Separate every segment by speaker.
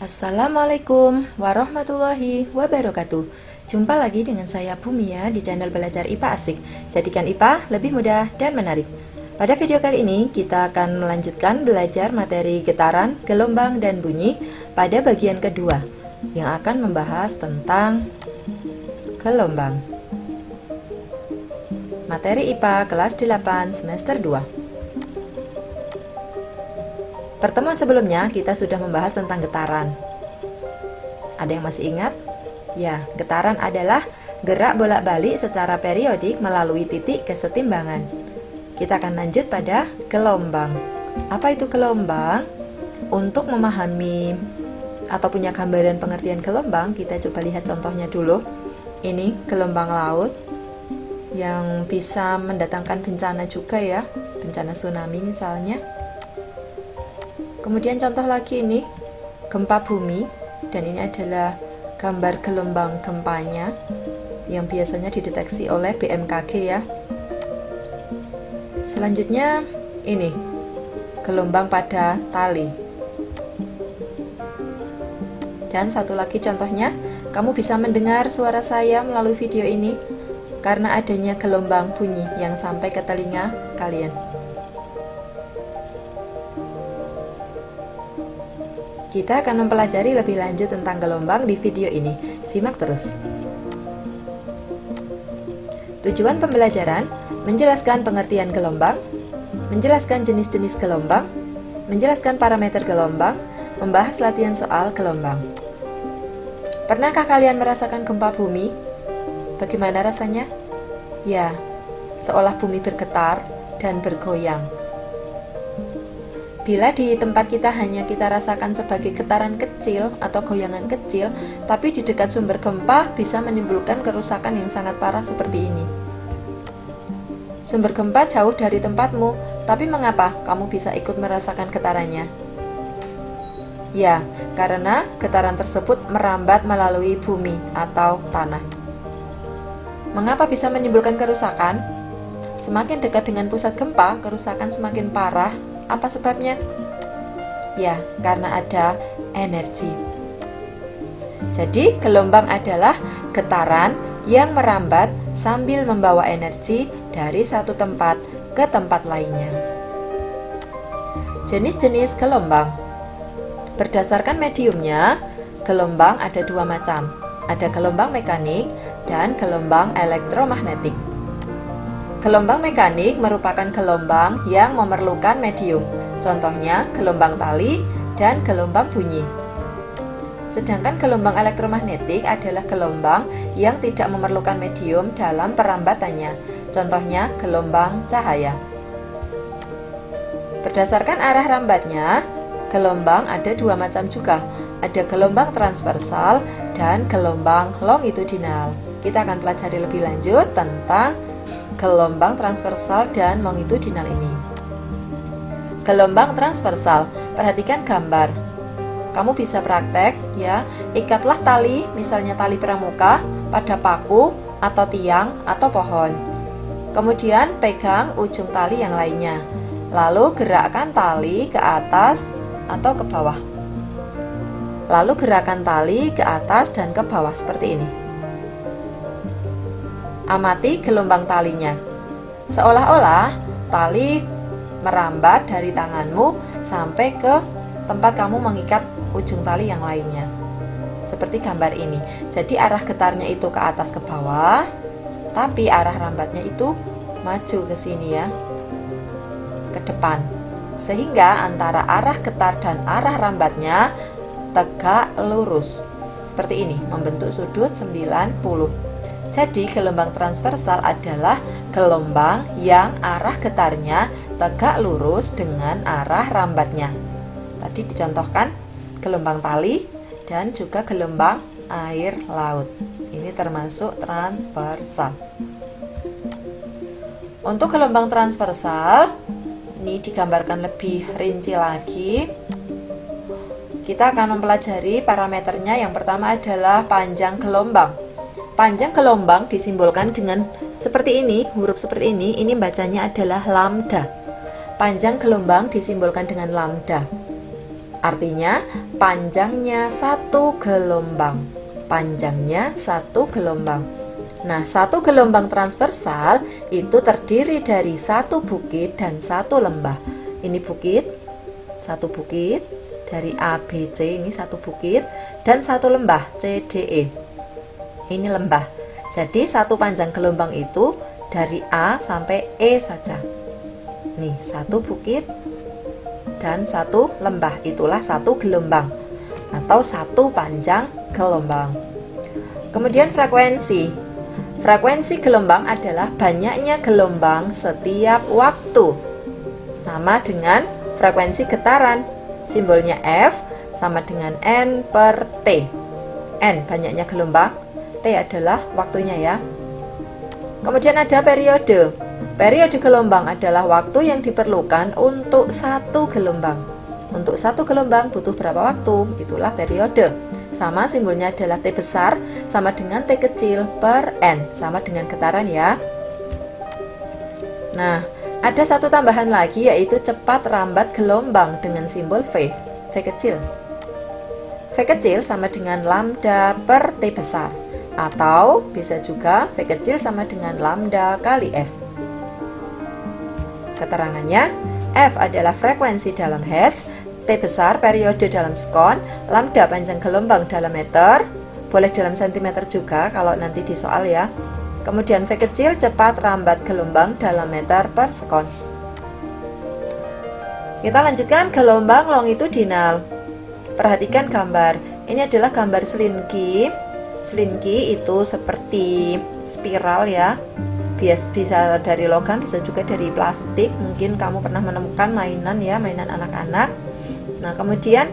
Speaker 1: Assalamualaikum warahmatullahi wabarakatuh. Jumpa lagi dengan saya Bumia di channel Belajar IPA Asik. Jadikan IPA lebih mudah dan menarik. Pada video kali ini kita akan melanjutkan belajar materi getaran, gelombang, dan bunyi pada bagian kedua yang akan membahas tentang gelombang. Materi IPA kelas 8 semester 2. Pertemuan sebelumnya kita sudah membahas tentang getaran. Ada yang masih ingat? Ya, getaran adalah gerak bolak-balik secara periodik melalui titik kesetimbangan. Kita akan lanjut pada gelombang. Apa itu gelombang? Untuk memahami atau punya gambaran pengertian gelombang, kita coba lihat contohnya dulu. Ini gelombang laut yang bisa mendatangkan bencana juga ya, bencana tsunami misalnya. Kemudian contoh lagi ini gempa bumi, dan ini adalah gambar gelombang gempanya yang biasanya dideteksi oleh BMKG ya. Selanjutnya ini gelombang pada tali. Dan satu lagi contohnya, kamu bisa mendengar suara saya melalui video ini karena adanya gelombang bunyi yang sampai ke telinga kalian. Kita akan mempelajari lebih lanjut tentang gelombang di video ini. Simak terus. Tujuan pembelajaran: menjelaskan pengertian gelombang, menjelaskan jenis-jenis gelombang, menjelaskan parameter gelombang, membahas latihan soal gelombang. Pernahkah kalian merasakan gempa bumi? Bagaimana rasanya? Ya, seolah bumi bergetar dan bergoyang. Bila di tempat kita hanya kita rasakan sebagai getaran kecil atau goyangan kecil, tapi di dekat sumber gempa bisa menimbulkan kerusakan yang sangat parah seperti ini. Sumber gempa jauh dari tempatmu, tapi mengapa kamu bisa ikut merasakan getarannya? Ya, karena getaran tersebut merambat melalui bumi atau tanah. Mengapa bisa menimbulkan kerusakan? Semakin dekat dengan pusat gempa, kerusakan semakin parah. Apa sebabnya? Ya, karena ada energi. Jadi, gelombang adalah getaran yang merambat sambil membawa energi dari satu tempat ke tempat lainnya. Jenis-jenis gelombang. Berdasarkan mediumnya, gelombang ada dua macam. Ada gelombang mekanik dan gelombang elektromagnetik. Gelombang mekanik merupakan gelombang yang memerlukan medium, contohnya gelombang tali dan gelombang bunyi. Sedangkan gelombang elektromagnetik adalah gelombang yang tidak memerlukan medium dalam perambatannya, contohnya gelombang cahaya. Berdasarkan arah rambatnya, gelombang ada dua macam juga, ada gelombang transversal dan gelombang longitudinal. Kita akan pelajari lebih lanjut tentang gelombang transversal dan longitudinal ini. Gelombang transversal, perhatikan gambar. Kamu bisa praktek ya, ikatlah tali, misalnya tali pramuka, pada paku atau tiang atau pohon. Kemudian pegang ujung tali yang lainnya. Lalu gerakkan tali ke atas atau ke bawah. Lalu gerakan tali ke atas dan ke bawah seperti ini. Amati gelombang talinya. Seolah-olah tali merambat dari tanganmu sampai ke tempat kamu mengikat ujung tali yang lainnya. Seperti gambar ini. Jadi arah getarnya itu ke atas ke bawah, tapi arah rambatnya itu maju ke sini ya, ke depan. Sehingga antara arah getar dan arah rambatnya tegak lurus. Seperti ini, membentuk sudut 90. Jadi gelombang transversal adalah gelombang yang arah getarnya tegak lurus dengan arah rambatnya. Tadi dicontohkan gelombang tali dan juga gelombang air laut. Ini termasuk transversal. Untuk gelombang transversal, ini digambarkan lebih rinci lagi. Kita akan mempelajari parameternya. Yang pertama adalah panjang gelombang. Panjang gelombang disimbolkan dengan seperti ini, huruf seperti ini bacanya adalah lambda. Panjang gelombang disimbolkan dengan lambda. Artinya panjangnya satu gelombang. Panjangnya satu gelombang. Nah, satu gelombang transversal itu terdiri dari satu bukit dan satu lembah. Ini bukit, satu bukit, dari A, B, C ini satu bukit, dan satu lembah, C, D, E. Ini lembah. Jadi satu panjang gelombang itu dari A sampai E saja. Nih, satu bukit dan satu lembah, itulah satu gelombang atau satu panjang gelombang. Kemudian frekuensi. Frekuensi gelombang adalah banyaknya gelombang setiap waktu. Sama dengan frekuensi getaran. Simbolnya F sama dengan N per T. N banyaknya gelombang, T adalah waktunya ya. Kemudian ada periode. Periode gelombang adalah waktu yang diperlukan untuk satu gelombang. Untuk satu gelombang butuh berapa waktu? Itulah periode. Sama simbolnya adalah T besar sama dengan T kecil per N, sama dengan getaran ya. Nah, ada satu tambahan lagi yaitu cepat rambat gelombang dengan simbol V, V kecil. V kecil sama dengan lambda per T besar, atau bisa juga V kecil sama dengan lambda kali F. Keterangannya, F adalah frekuensi dalam hertz, T besar periode dalam sekon, lambda panjang gelombang dalam meter, boleh dalam sentimeter juga kalau nanti di soal ya. Kemudian V kecil cepat rambat gelombang dalam meter per sekon. Kita lanjutkan gelombang longitudinal. Perhatikan gambar. Ini adalah gambar selinki. Selinki itu seperti spiral ya. Bisa dari logam, bisa juga dari plastik. Mungkin kamu pernah menemukan mainan ya, mainan anak-anak. Nah, kemudian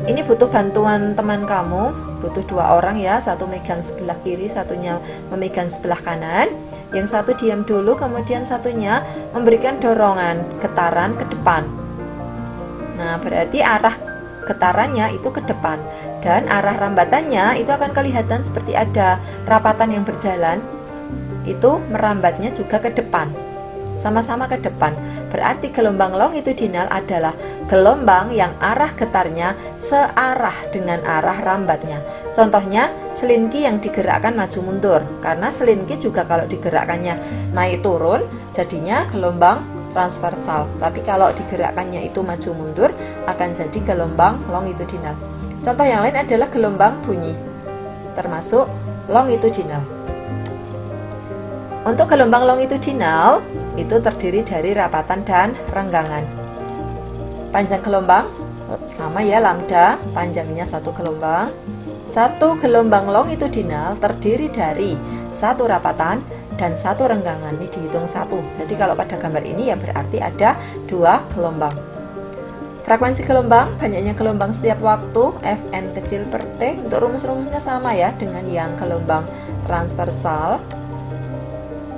Speaker 1: ini butuh bantuan teman kamu, butuh dua orang ya, satu megang sebelah kiri, satunya memegang sebelah kanan. Yang satu diam dulu, kemudian satunya memberikan dorongan getaran ke depan. Nah, berarti arah getarannya itu ke depan, dan arah rambatannya itu akan kelihatan seperti ada rapatan yang berjalan, itu merambatnya juga ke depan, sama-sama ke depan. Berarti gelombang longitudinal adalah gelombang yang arah getarnya searah dengan arah rambatnya. Contohnya selinki yang digerakkan maju mundur, karena selinki juga kalau digerakkannya naik turun jadinya gelombang transversal, tapi kalau digerakkannya itu maju mundur akan jadi gelombang longitudinal. Contoh yang lain adalah gelombang bunyi, termasuk longitudinal. Untuk gelombang longitudinal itu terdiri dari rapatan dan renggangan. Panjang gelombang sama ya, lambda, panjangnya satu gelombang. Satu gelombang longitudinal terdiri dari satu rapatan dan satu renggangan. Ini dihitung satu. Jadi kalau pada gambar ini ya berarti ada dua gelombang. Frekuensi gelombang, banyaknya gelombang setiap waktu, Fn kecil per T. Untuk rumus-rumusnya sama ya dengan yang gelombang transversal.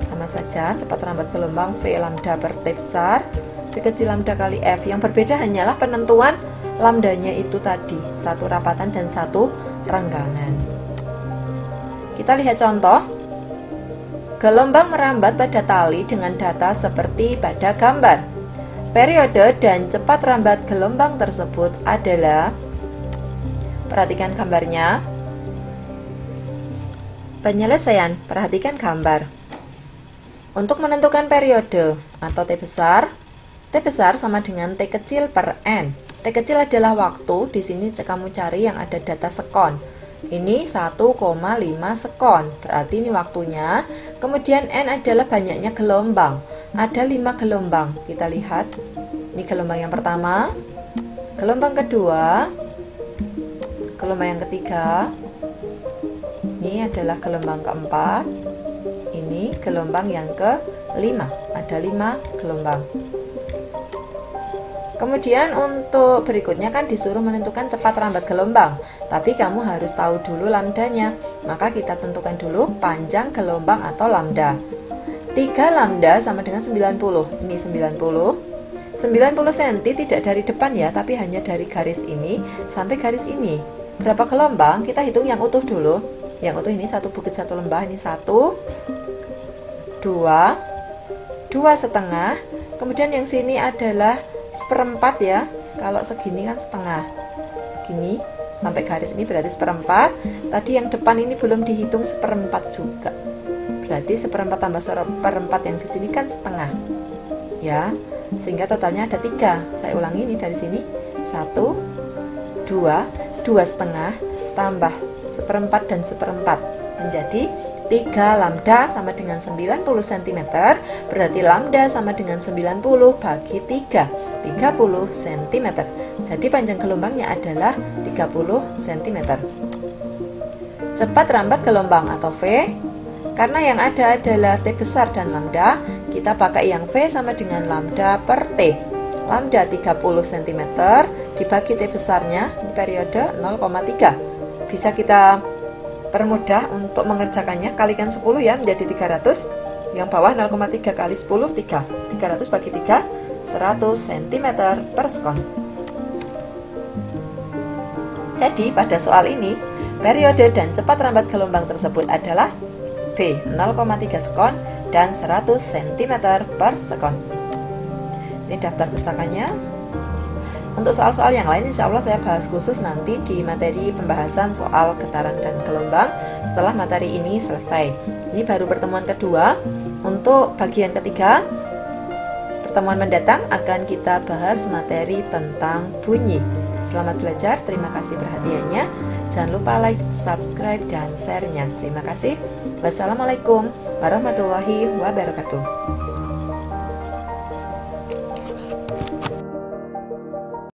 Speaker 1: Sama saja, cepat rambat gelombang V lambda per T besar, V kecil lambda kali F. Yang berbeda hanyalah penentuan lambdanya itu tadi, satu rapatan dan satu renggangan. Kita lihat contoh. Gelombang merambat pada tali dengan data seperti pada gambar. Periode dan cepat rambat gelombang tersebut adalah, perhatikan gambarnya. Penyelesaian, perhatikan gambar. Untuk menentukan periode atau T besar sama dengan T kecil per N. T kecil adalah waktu, di sini kamu cari yang ada data sekon. Ini 1,5 sekon, berarti ini waktunya. Kemudian N adalah banyaknya gelombang. Ada 5 gelombang. Kita lihat. Ini gelombang yang pertama, gelombang kedua, gelombang yang ketiga. Ini adalah gelombang keempat. Ini gelombang yang kelima, ada 5 gelombang. Kemudian untuk berikutnya kan disuruh menentukan cepat rambat gelombang, tapi kamu harus tahu dulu lambdanya. Maka kita tentukan dulu panjang gelombang atau lambda. 3 lambda sama dengan 90. Ini 90. 90 cm tidak dari depan ya, tapi hanya dari garis ini sampai garis ini. Berapa gelombang? Kita hitung yang utuh dulu. Yang utuh ini satu bukit satu lembah, ini 1, 2, 2,5. Kemudian yang sini adalah seperempat ya, Kalau segini kan setengah. Segini sampai garis ini berarti seperempat. Tadi yang depan ini belum dihitung seperempat juga. Berarti seperempat tambah seperempat yang di sini kan setengah. Ya, sehingga totalnya ada 3. Saya ulangi ini dari sini. 1, 2, 2,5 tambah seperempat dan seperempat menjadi 3 lambda sama dengan 90 cm. Berarti lambda sama dengan 90 bagi 3, 30 cm. Jadi panjang gelombangnya adalah 30 cm. Cepat rambat gelombang atau V. Karena yang ada adalah T besar dan lambda, kita pakai yang V sama dengan lambda per T. Lambda 30 cm dibagi T besarnya di periode 0,3. Bisa kita permudah untuk mengerjakannya, kalikan 10 ya menjadi 300. Yang bawah 0,3 kali 10, 3. 300 bagi 3, 100 cm per sekon. Jadi pada soal ini, periode dan cepat rambat gelombang tersebut adalah B 0,3 sekon dan 100 cm per sekon. Ini daftar pustakanya. Untuk soal-soal yang lain insya Allah saya bahas khusus nanti di materi pembahasan soal getaran dan gelombang setelah materi ini selesai. Ini baru pertemuan kedua. Untuk bagian ketiga, pertemuan mendatang akan kita bahas materi tentang bunyi. Selamat belajar, terima kasih perhatiannya. Jangan lupa like, subscribe, dan share-nya. Terima kasih. Wassalamualaikum warahmatullahi wabarakatuh.